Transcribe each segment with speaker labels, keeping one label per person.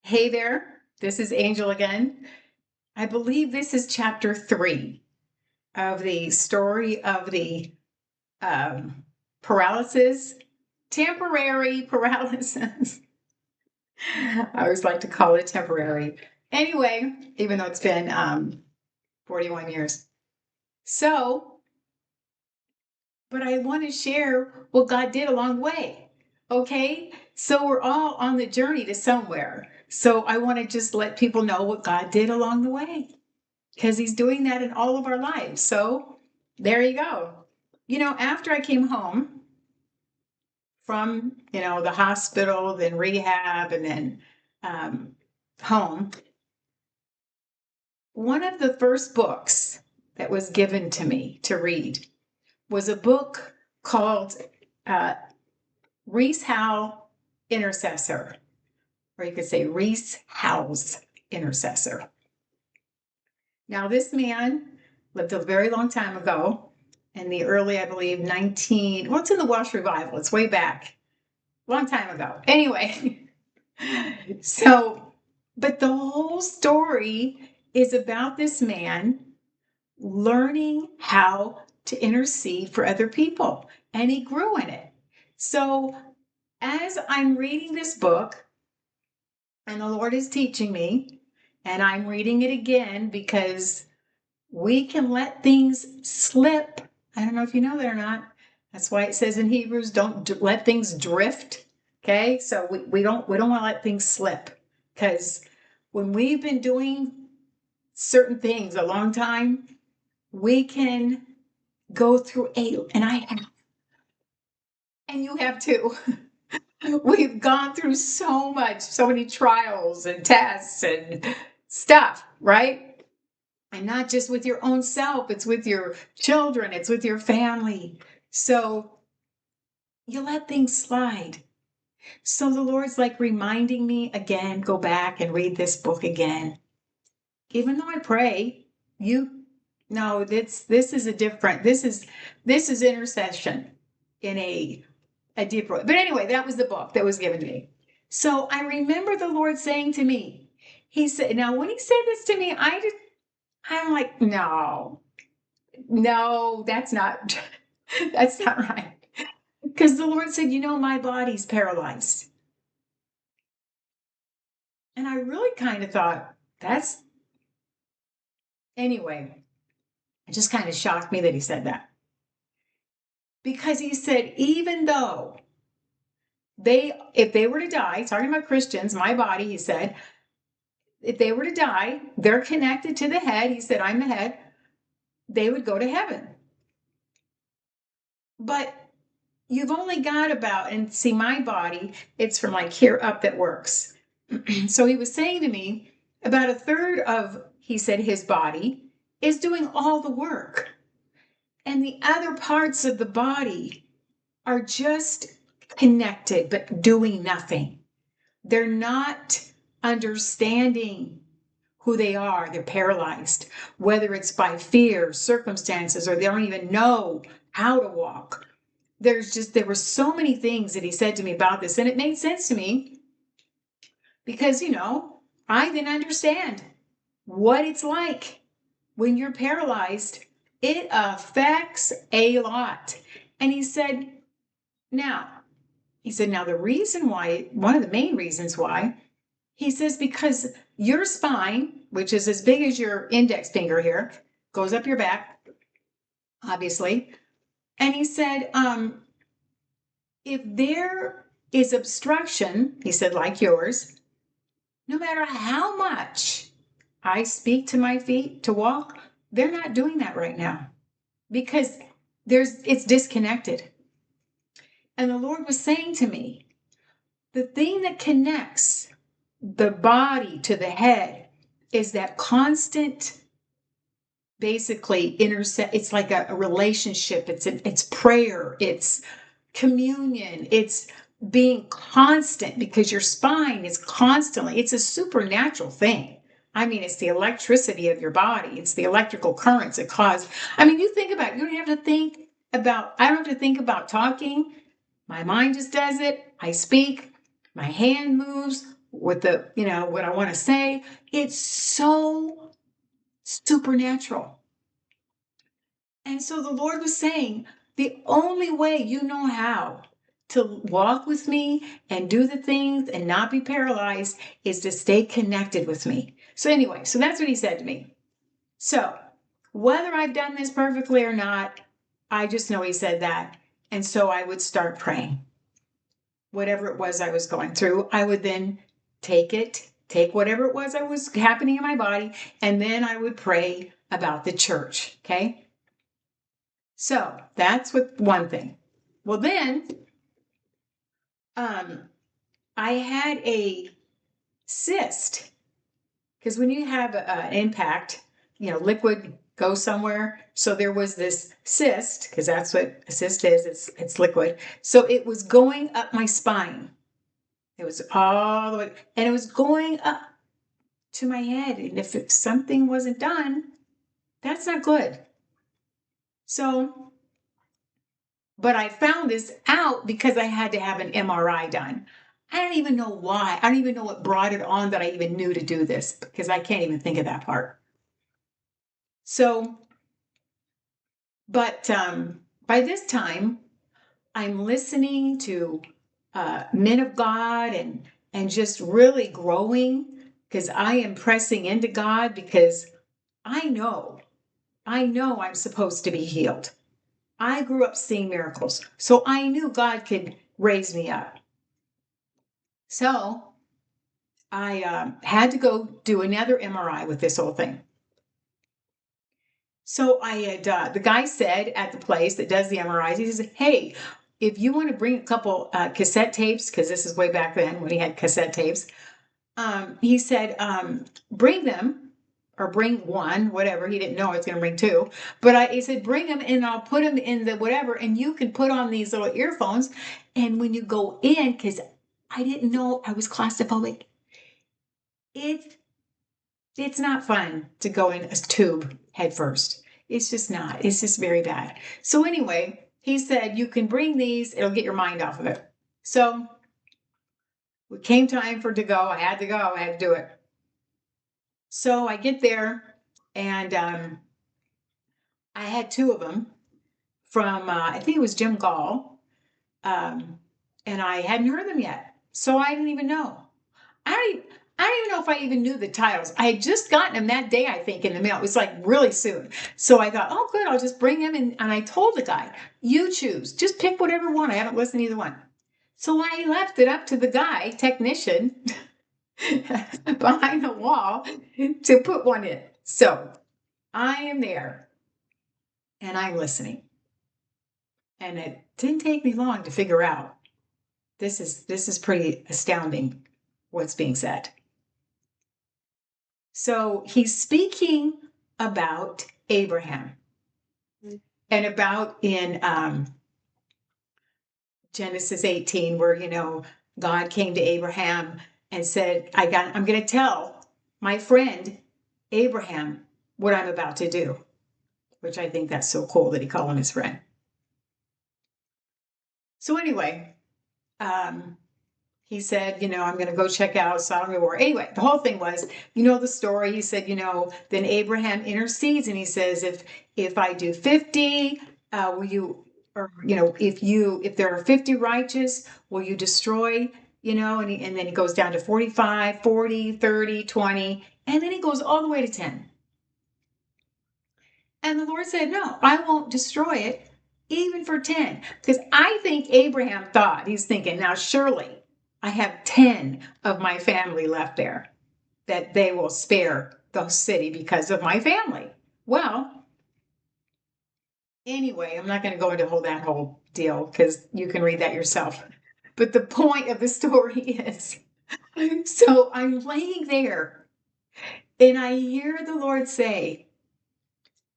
Speaker 1: Hey there, this is Angel again. I believe this is chapter 3 of the story of the um, paralysis, temporary paralysis. I always like to call it temporary. Anyway, even though it's been 41 years. So, but I want to share what God did along the way. Okay? So we're all on the journey to somewhere. So I want to just let people know what God did along the way, because he's doing that in all of our lives. So there you go. After I came home from, the hospital, then rehab, and then um, home, one of the first books that was given to me to read was a book called uh, Reese Howe Intercessor, or you could say Reese Howe's Intercessor. Now, this man lived a very long time ago in the early, I believe, it's in the Welsh Revival. It's way back, long time ago. Anyway, so, but the whole story is about this man learning how to intercede for other people, and he grew in it. So, as I'm reading this book, and the Lord is teaching me, and I'm reading it again because we can let things slip. I don't know if you know that or not. That's why it says in Hebrews, don't let things drift. Okay, so we don't want to let things slip, because when we've been doing certain things a long time, we can go through and I have, and you have too. We've gone through so much, so many trials and tests and stuff, right? And not just with your own self, it's with your children, it's with your family. So you let things slide. So the Lord's like reminding me again, go back and read this book again. Even though I pray, you no, this is a different, this is intercession in a deeper way. But anyway, that was the book that was given to me. So I remember the Lord saying to me, he said, now when he said this to me, I'm like, no, that's not, that's not right. Because the Lord said, my body's paralyzed. And I really kind of thought, anyway, it just kind of shocked me that he said that. Because he said, even though if they were to die, talking about Christians, my body, he said, if they were to die, they're connected to the head. He said, I'm the head. They would go to heaven. But you've only got and see, my body, it's from like here up that works. So he was saying to me, about a third of, he said, his body is doing all the work. And the other parts of the body are just connected, but doing nothing. They're not understanding who they are. They're paralyzed, whether it's by fear, circumstances, or they don't even know how to walk. There were so many things that he said to me about this, and it made sense to me because, I then understand what it's like when you're paralyzed. It affects a lot. And now, now the reason why, one of the main reasons why, he says, because your spine, which is as big as your index finger here, goes up your back, obviously. And he said, if there is obstruction, he said, like yours, no matter how much I speak to my feet to walk, they're not doing that right now because it's disconnected. And the Lord was saying to me, the thing that connects the body to the head is that constant, basically it's like a relationship. It's prayer, it's communion, it's being constant, because your spine is constantly, it's a supernatural thing. I mean, it's the electricity of your body, it's the electrical currents that cause, you think about it, you don't have to think about, I don't have to think about talking. My mind just does it. I speak, my hand moves, with the, what I want to say. It's so supernatural. And so the Lord was saying, the only way you know how to walk with me and do the things and not be paralyzed is to stay connected with me. So anyway, so that's what he said to me. So whether I've done this perfectly or not, I just know he said that. And so I would start praying. Whatever it was I was going through, I would then take whatever it was that was happening in my body, and then I would pray about the church. Okay. So that's what one thing. Well, then, I had a cyst, because when you have an impact, liquid goes somewhere. So there was this cyst, because that's what a cyst is. It's liquid. So it was going up my spine. It was all the way, and it was going up to my head. And if something wasn't done, that's not good. So, but I found this out because I had to have an MRI done. I don't even know why. I don't even know what brought it on that I even knew to do this, because I can't even think of that part. So, but by this time, I'm listening to men of God and just really growing, because I am pressing into God, because I know I'm supposed to be healed. I grew up seeing miracles, so I knew God could raise me up. So I had to go do another MRI with this whole thing. So I had, the guy said at the place that does the MRIs, he says, hey, if you want to bring a couple cassette tapes, because this is way back then when he had cassette tapes, he said, bring them, or bring one, whatever. He didn't know I was going to bring two. But he said, bring them and I'll put them in the whatever, and you can put on these little earphones. And when you go in, because I didn't know I was claustrophobic, it's not fun to go in a tube head first. It's just not. It's just very bad. So anyway, he said, you can bring these. It'll get your mind off of it. So it came time for to go. I had to go. I had to do it. So I get there, and I had two of them from, I think it was Jim Gall, and I hadn't heard them yet. So I didn't even know. I don't even know if I even knew the titles. I had just gotten them that day, I think, in the mail. It was like really soon. So I thought, oh, good, I'll just bring them in. And I told the guy, you choose. Just pick whatever one. I haven't listened to either one. So I left it up to the guy, technician, behind the wall to put one in. So I am there and I'm listening. And it didn't take me long to figure out this is pretty astounding what's being said. So he's speaking about Abraham, and about in Genesis 18, where God came to Abraham and said, I'm going to tell my friend Abraham what I'm about to do, which I think that's so cool that he called him his friend. So anyway, he said, I'm going to go check out Sodom and Gomorrah. Anyway, the whole thing was, the story. He said, then Abraham intercedes and he says, if I do 50, will you, or, if there are 50 righteous, will you destroy, and then he goes down to 45, 40, 30, 20, and then he goes all the way to 10. And the Lord said, no, I won't destroy it even for 10. Because I think Abraham thought, he's thinking, now surely I have 10 of my family left there, that they will spare the city because of my family. Well, anyway, I'm not going to go into that whole deal, because you can read that yourself. But the point of the story is, so I'm laying there and I hear the Lord say,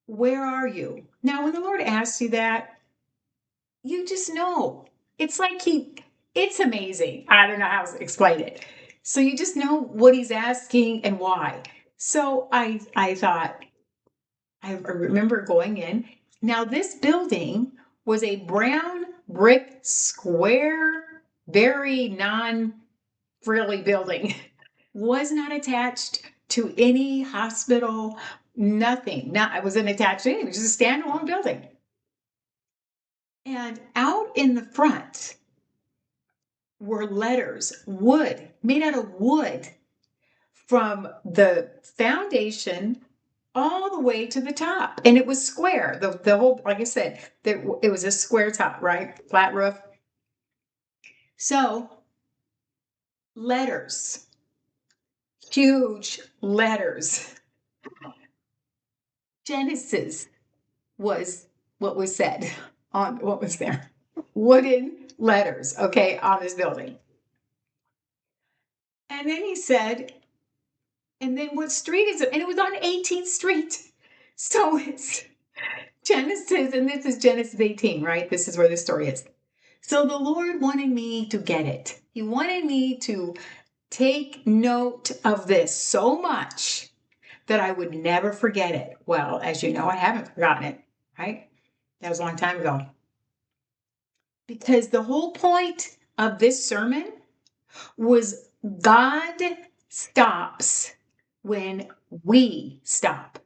Speaker 1: where are you? Now, when the Lord asks you that, you just know. It's like it's amazing. I don't know how to explain it. So you just know what he's asking and why. So I thought, I remember going in. Now, this building was a brown brick square, very non-frilly building. was not attached to any hospital, nothing. I wasn't attached to anything. It was just a standalone building. And out in the front were letters, wood, made out of wood, from the foundation all the way to the top. And it was square. The whole, like I said, it was a square top, right? Flat roof. So, letters, huge letters. Genesis was what was said on what was there. Wooden letters, okay, on this building. And then he said, and then what street is it? And it was on 18th Street. So it's Genesis, and this is Genesis 18, right? This is where the story is. So the Lord wanted me to get it. He wanted me to take note of this so much that I would never forget it. Well, as you know, I haven't forgotten it, right? That was a long time ago. Because the whole point of this sermon was God stops when we stop.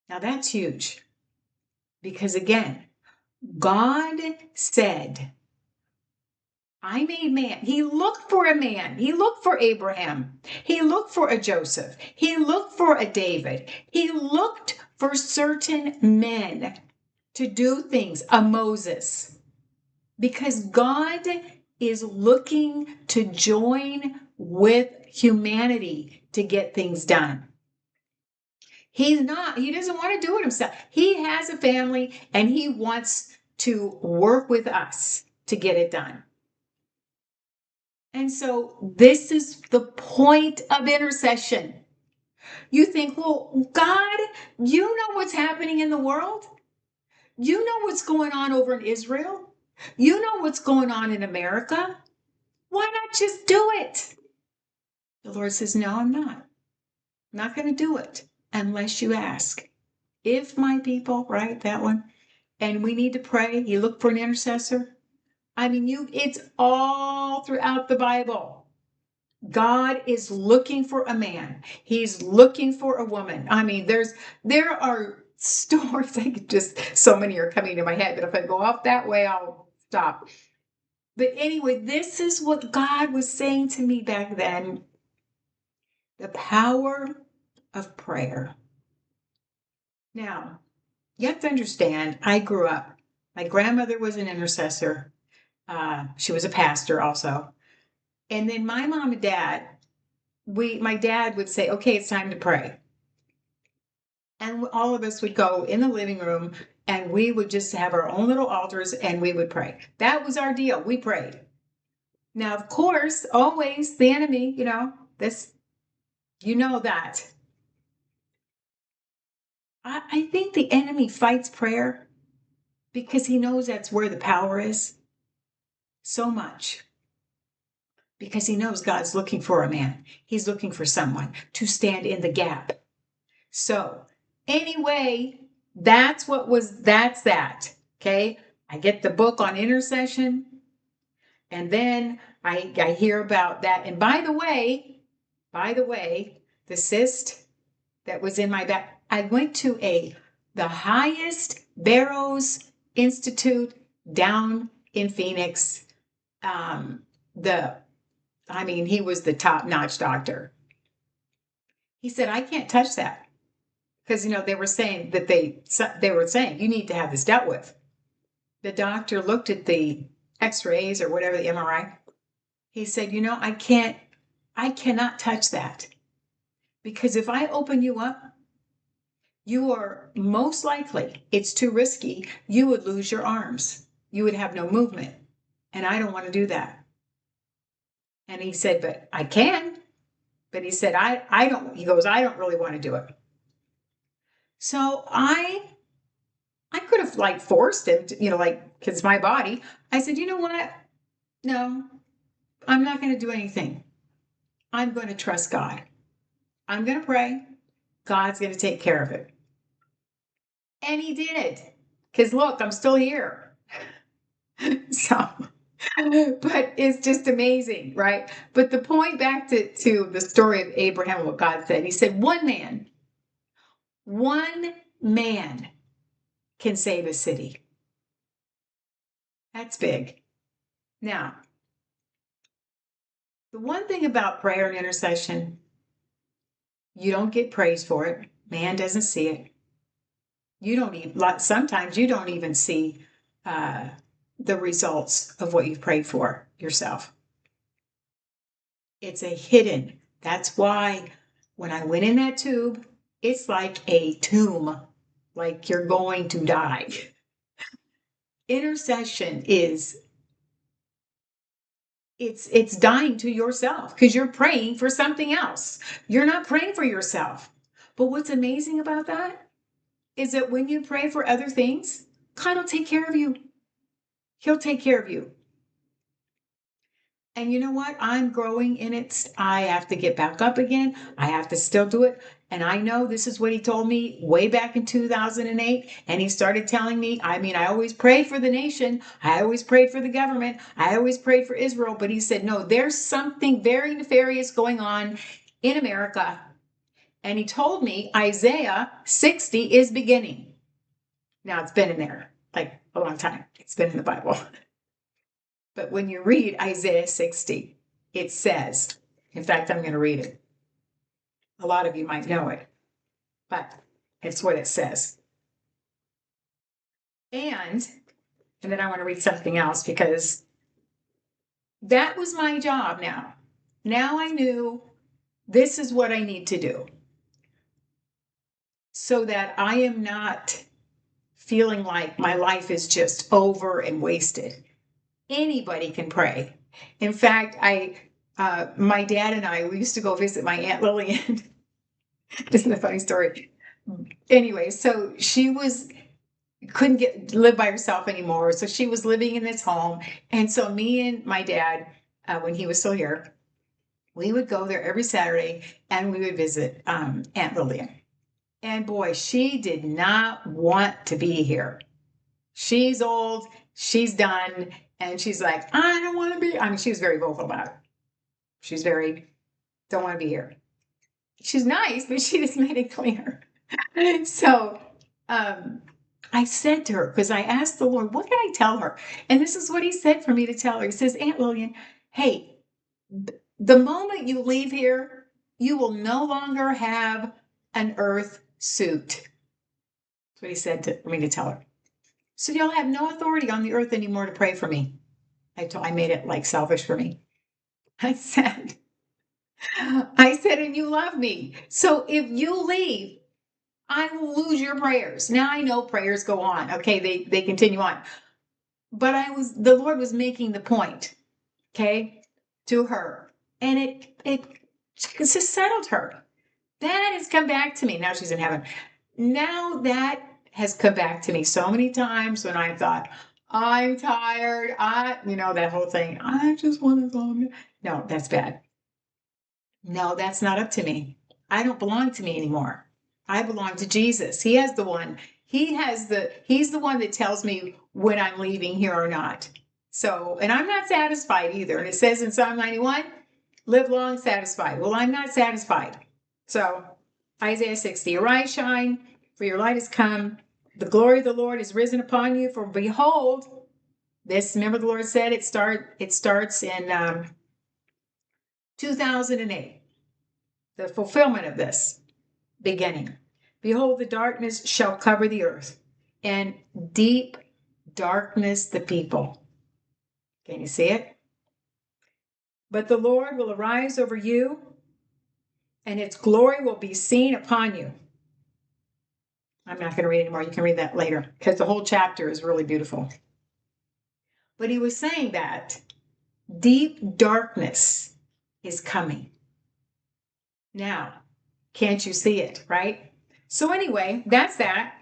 Speaker 1: Now that's huge. Because again, God said, I made man. He looked for a man. He looked for Abraham. He looked for a Joseph. He looked for a David. He looked for certain men to do things, a Moses. Because God is looking to join with humanity to get things done. He doesn't want to do it himself. He has a family and he wants to work with us to get it done. And so this is the point of intercession. You think, well, God, you know what's happening in the world. You know what's going on over in Israel. You know what's going on in America. Why not just do it? The Lord says, no, I'm not. I'm not going to do it unless you ask. If my people, right, that one, and we need to pray, you look for an intercessor. I mean, it's all throughout the Bible. God is looking for a man. He's looking for a woman. I mean, there are stories, so many are coming to my head, but if I go off that way, I'll stop. But anyway, this is what God was saying to me back then. The power of prayer. Now, you have to understand, I grew up. My grandmother was an intercessor. She was a pastor also. And then my mom and dad, my dad would say, okay, it's time to pray. And all of us would go in the living room and we would just have our own little altars and we would pray. That was our deal. We prayed. Now, of course, always the enemy, you know that. I think the enemy fights prayer because he knows that's where the power is so much. Because he knows God's looking for a man. He's looking for someone to stand in the gap. So anyway, that's that. Okay. I get the book on intercession and then I hear about that. And by the way, the cyst that was in my back, I went to the highest Barrows Institute down in Phoenix. He was the top-notch doctor. He said, I can't touch that. Because, they were saying that they were saying, you need to have this dealt with. The doctor looked at the x-rays or whatever, the MRI. He said, I cannot touch that. Because if I open you up, you are most likely, it's too risky, you would lose your arms. You would have no movement. And I don't want to do that. And he said, but I can. But he said, I don't really want to do it. So I could have forced him to, because my body. I said, you know what? No, I'm not going to do anything. I'm going to trust God. I'm going to pray. God's going to take care of it. And he did. Because look, I'm still here. So But it's just amazing, right? But the point back to the story of Abraham, what God said, he said, one man can save a city. That's big. Now, the one thing about prayer and intercession, you don't get praise for it. Man doesn't see it. You don't even, sometimes you don't even see uh, the results of what you've prayed for yourself. It's a hidden. That's why when I went in that tube, it's like a tomb, like you're going to die. Intercession is it's dying to yourself because you're praying for something else. You're not praying for yourself. But what's amazing about that is that when you pray for other things, God will take care of you. He'll take care of you. And you know what? I'm growing in it. I have to get back up again. I have to still do it. And I know this is what he told me way back in 2008. And he started telling me, I mean, I always prayed for the nation. I always prayed for the government. I always prayed for Israel. But he said, no, there's something very nefarious going on in America. And he told me Isaiah 60 is beginning. Now it's been in there like a long time. It's been in the Bible. But when you read Isaiah 60, it says, in fact, I'm going to read it. A lot of you might know it, but it's what it says. And then I want to read something else because that was my job now. Now I knew this is what I need to do so that I am not feeling like my life is just over and wasted. Anybody can pray. In fact, my dad and I, we used to go visit my Aunt Lillian. Isn't a funny story? Anyway, so she couldn't live by herself anymore. So she was living in this home. And so me and my dad, when he was still here, we would go there every Saturday and we would visit Aunt Lillian. And boy, she did not want to be here. She's old, she's done, and she's like, I don't want to be. I mean, she was very vocal about it. She's very, don't want to be here. She's nice, but she just made it clear. So I said to her, because I asked the Lord, what can I tell her? And this is what he said for me to tell her. He says, Aunt Lillian, hey, the moment you leave here, you will no longer have an earth suit. That's what he said for me to tell her. So you'll have no authority on the earth anymore to pray for me. I made it like selfish for me. I said, and you love me. So if you leave, I will lose your prayers. Now I know prayers go on. Okay, they continue on. But the Lord was making the point, okay, to her. And it just settled her. That has come back to me. Now she's in heaven. Now that has come back to me so many times when I thought, I'm tired. That whole thing. I just want to go. No, that's bad. No, that's not up to me. I don't belong to me anymore. I belong to Jesus. He's the one that tells me when I'm leaving here or not. So, and I'm not satisfied either. And it says in Psalm 91, live long satisfied. Well, I'm not satisfied. So, Isaiah 60, arise, shine, for your light has come. The glory of the Lord is risen upon you. For behold, remember the Lord said it starts in 2008. The fulfillment of this beginning. Behold, the darkness shall cover the earth, and deep darkness the people. Can you see it? But the Lord will arise over you, and its glory will be seen upon you. I'm not going to read anymore. You can read that later because the whole chapter is really beautiful. But he was saying that deep darkness is coming. Now, can't you see it, right? So anyway, that's that.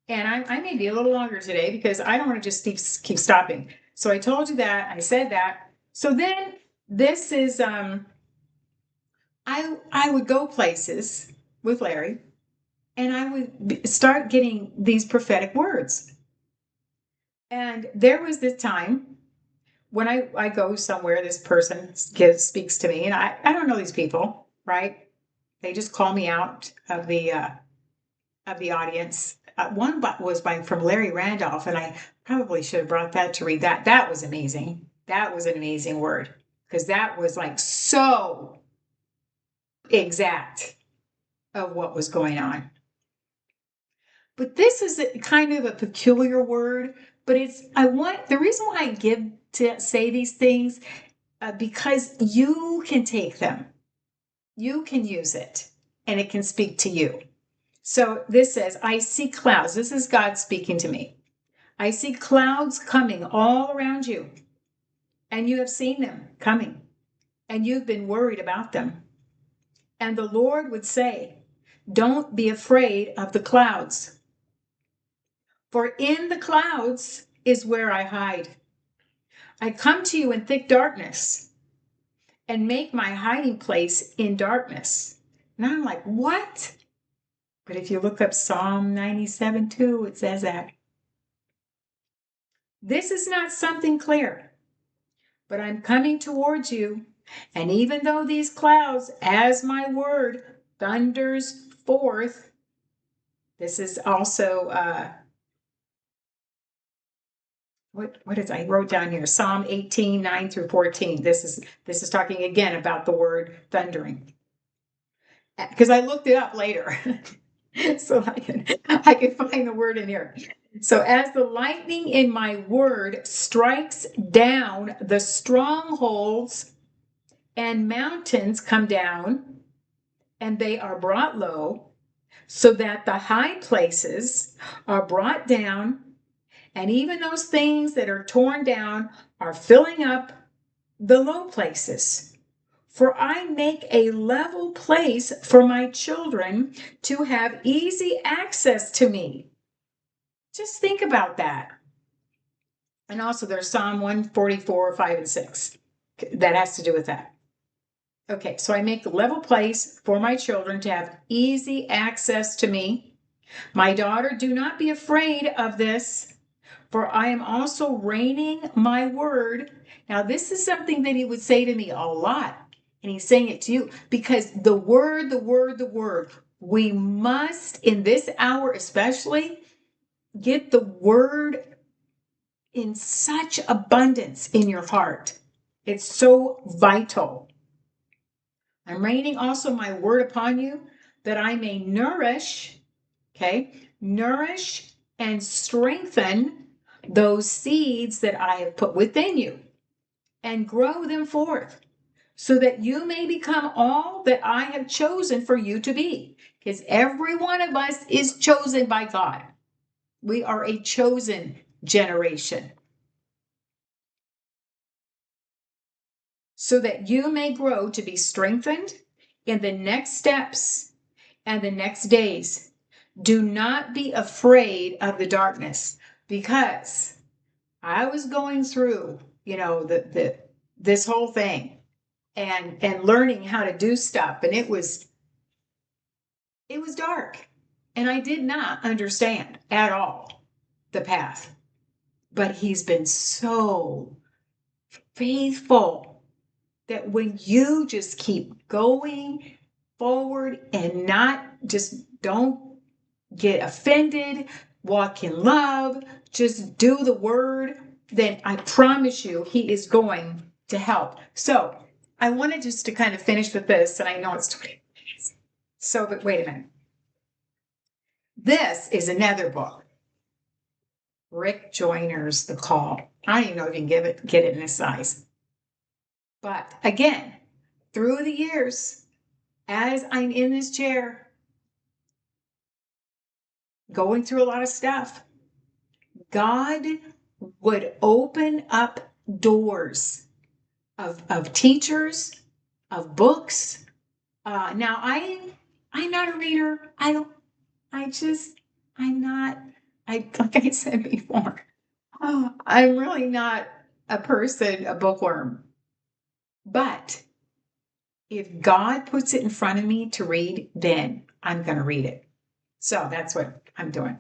Speaker 1: And I may be a little longer today because I don't want to just keep stopping. So I told you that. I said that. So then this is I would go places with Larry and I would start getting these prophetic words. And there was this time when I go somewhere, this person speaks to me, and I don't know these people, right? They just call me out of the audience. One was from Larry Randolph, and I probably should have brought that to read. That was amazing. That was an amazing word, because that was like so exact of what was going on. But this is kind of a peculiar word, but the reason why I give to say these things, because you can take them, you can use it, and it can speak to you. So this says, I see clouds. This is God speaking to me. I see clouds coming all around you, and you have seen them coming, and you've been worried about them. And the Lord would say, don't be afraid of the clouds, for in the clouds is where I hide. I come to you in thick darkness and make my hiding place in darkness. And I'm like, what? But if you look up Psalm 97:2, it says that. This is not something clear, but I'm coming towards you. And even though these clouds, as my word, thunders forth, this is also, what is, I wrote down here, Psalm 18:9-14. This is talking again about the word thundering. Because I looked it up later. So I can find the word in here. So as the lightning in my word strikes down the strongholds, and mountains come down, and they are brought low, so that the high places are brought down, and even those things that are torn down are filling up the low places. For I make a level place for my children to have easy access to me. Just think about that. And also there's Psalm 144:5-6. That has to do with that. Okay, so I make a level place for my children to have easy access to me. My daughter, do not be afraid of this, for I am also raining my word. Now, this is something that he would say to me a lot. And he's saying it to you because the word, we must, in this hour especially, get the word in such abundance in your heart. It's so vital. I'm raining also my word upon you that I may nourish and strengthen those seeds that I have put within you and grow them forth, so that you may become all that I have chosen for you to be. Because every one of us is chosen by God. We are a chosen generation. So that you may grow to be strengthened in the next steps and the next days. Do not be afraid of the darkness, because I was going through, this whole thing and learning how to do stuff, and it was dark, and I did not understand at all the path. But he's been so faithful that when you just keep going forward and don't get offended, walk in love, just do the word, then I promise you he is going to help. So I wanted just to kind of finish with this, and I know it's 20 minutes. So, but wait a minute. This is another book. Rick Joyner's The Call. I don't even know if you can get it in this size. But again, through the years, as I'm in this chair, going through a lot of stuff, God would open up doors of teachers, of books. Now I'm not a reader. Like I said before, I'm really not a bookworm. But if God puts it in front of me to read, then I'm going to read it. So that's what I'm doing.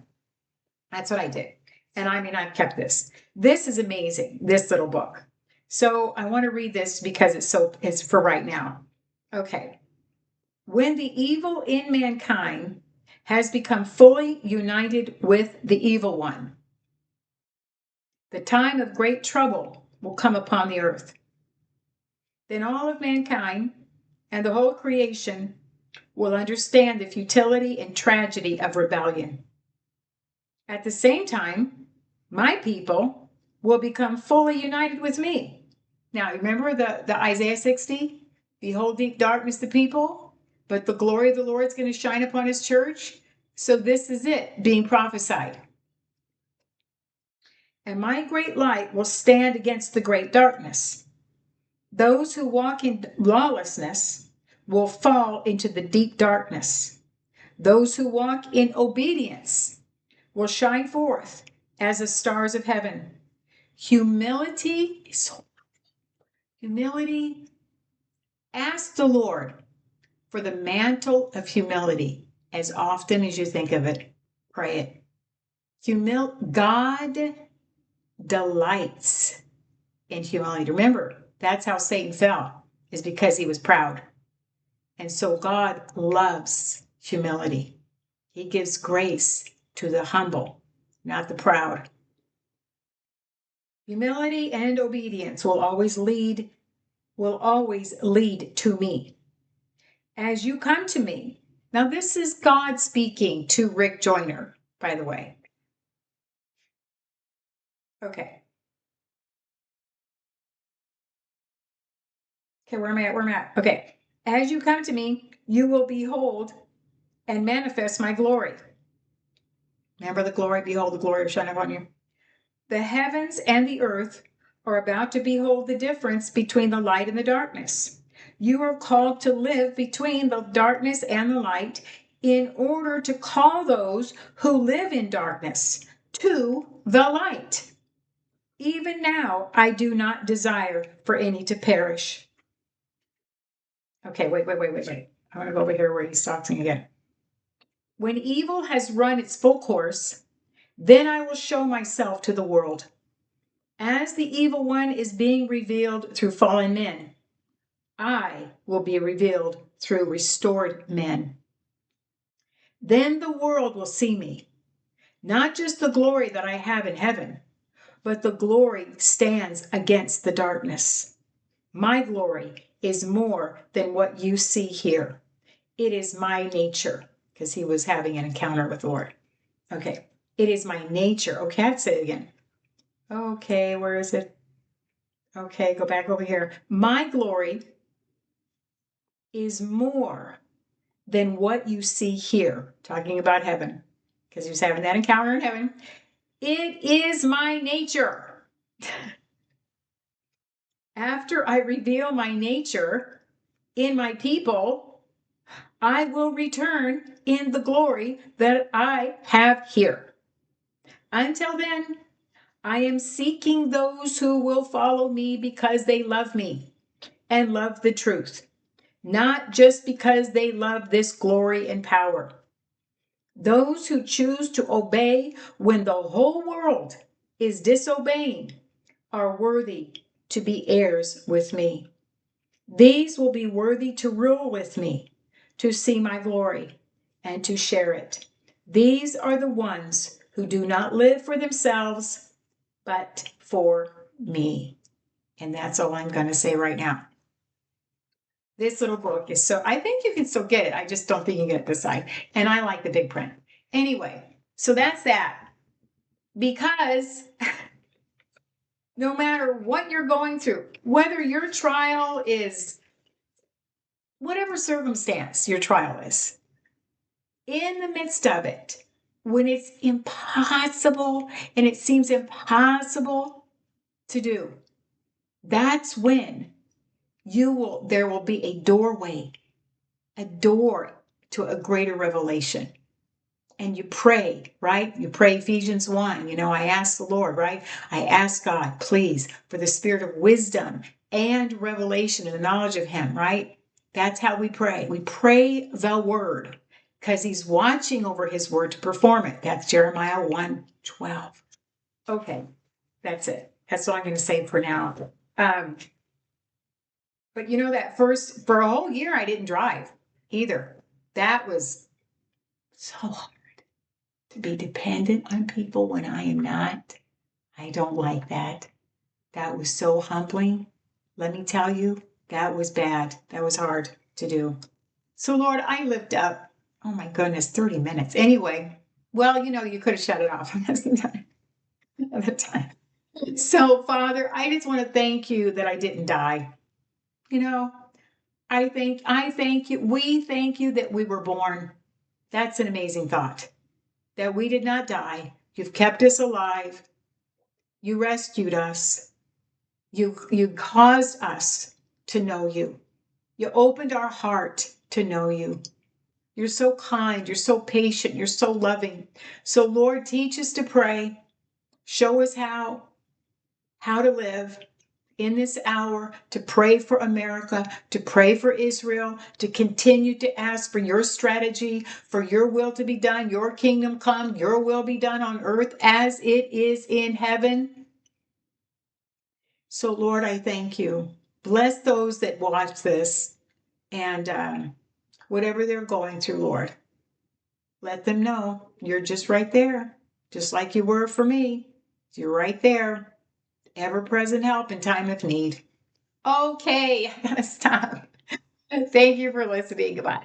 Speaker 1: That's what I did. And I've kept this. This is amazing, this little book. So I want to read this because it's for right now. Okay. When the evil in mankind has become fully united with the evil one, the time of great trouble will come upon the earth. Then all of mankind and the whole creation will understand the futility and tragedy of rebellion. At the same time, my people will become fully united with me. Now, remember the Isaiah 60? Behold, deep darkness the people, but the glory of the Lord is going to shine upon his church. So this is it being prophesied. And my great light will stand against the great darkness. Those who walk in lawlessness will fall into the deep darkness. Those who walk in obedience will shine forth as the stars of heaven. Humility is so humility. Ask the Lord for the mantle of humility as often as you think of it. Pray it. God delights in humility. Remember, that's how Satan fell, is because he was proud. And so God loves humility. He gives grace to the humble, not the proud. Humility and obedience will always lead to me. As you come to me. Now, this is God speaking to Rick Joyner, by the way. Okay. Okay, where am I at? Where am I at? Okay. As you come to me, you will behold and manifest my glory. Remember the glory? Behold, the glory of shine upon you. The heavens and the earth are about to behold the difference between the light and the darkness. You are called to live between the darkness and the light in order to call those who live in darkness to the light. Even now, I do not desire for any to perish. Okay, wait. I want to go over here where he's talking again. When evil has run its full course, then I will show myself to the world. As the evil one is being revealed through fallen men, I will be revealed through restored men. Then the world will see me, not just the glory that I have in heaven, but the glory stands against the darkness. My glory is more than what you see here. It is my nature, because he was having an encounter with the Lord. Okay, it is my nature. Okay, I'd say it again. Okay, where is it? Okay, go back over here. My glory is more than what you see here, talking about heaven, because he was having that encounter in heaven. It is my nature. After I reveal my nature in my people, I will return in the glory that I have here. Until then, I am seeking those who will follow me because they love me and love the truth, not just because they love this glory and power. Those who choose to obey when the whole world is disobeying are worthy to be heirs with me. These will be worthy to rule with me, to see my glory, and to share it. These are the ones who do not live for themselves, but for me. And that's all I'm going to say right now. This little book is I think you can still get it. I just don't think you can get it this side. And I like the big print. Anyway, so that's that. Because no matter what you're going through, whether your trial is whatever circumstance your trial is, in the midst of it, when it's impossible and it seems impossible to do, that's when there will be a doorway, a door to a greater revelation. And you pray, right? You pray Ephesians 1. I ask the Lord, right? I ask God, please, for the spirit of wisdom and revelation and the knowledge of him, right? That's how we pray. We pray the word because he's watching over his word to perform it. That's Jeremiah 1:12. Okay, that's it. That's all I'm going to say for now. Um, but you know, for a whole year, I didn't drive either. That was so hard to be dependent on people when I am not. I don't like that. That was so humbling. Let me tell you, that was bad. That was hard to do. So, Lord, I lift up, oh my goodness, 30 minutes. Anyway, well, you know, you could have shut it off at the time. So, Father, I just want to thank you that I didn't die. You know, I thank you. We thank you that we were born. That's an amazing thought. That we did not die. You've kept us alive. You rescued us. You caused us to know you. You opened our heart to know you. You're so kind. You're so patient. You're so loving. So, Lord, teach us to pray. Show us how to live in this hour, to pray for America, to pray for Israel, to continue to ask for your strategy, for your will to be done, your kingdom come, your will be done on earth as it is in heaven. So, Lord, I thank you. Bless those that watch this and whatever they're going through, Lord. Let them know you're just right there, just like you were for me. You're right there, ever present help in time of need. Okay, I gotta stop. Thank you for listening. Goodbye.